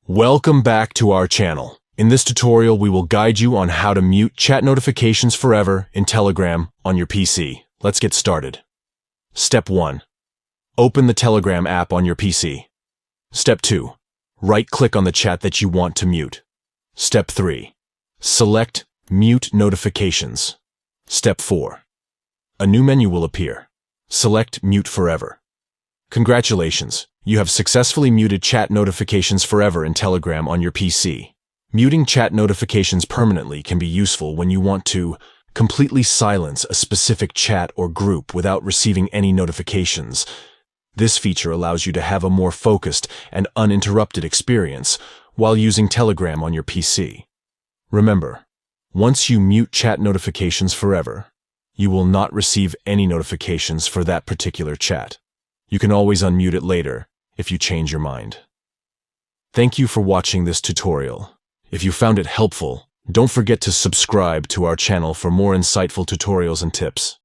Welcome back to our channel. In this tutorial, we will guide you on how to mute chat notifications forever in Telegram on your PC. Let's get started. Step 1. Open the Telegram app on your PC. Step 2. Right-click on the chat that you want to mute. Step 3. Select Mute Notifications. Step 4. A new menu will appear. Select Mute Forever. Congratulations, you have successfully muted chat notifications forever in Telegram on your PC. Muting chat notifications permanently can be useful when you want to completely silence a specific chat or group without receiving any notifications. This feature allows you to have a more focused and uninterrupted experience while using Telegram on your PC. Remember, once you mute chat notifications forever, you will not receive any notifications for that particular chat. You can always unmute it later if you change your mind. Thank you for watching this tutorial. If you found it helpful, don't forget to subscribe to our channel for more insightful tutorials and tips.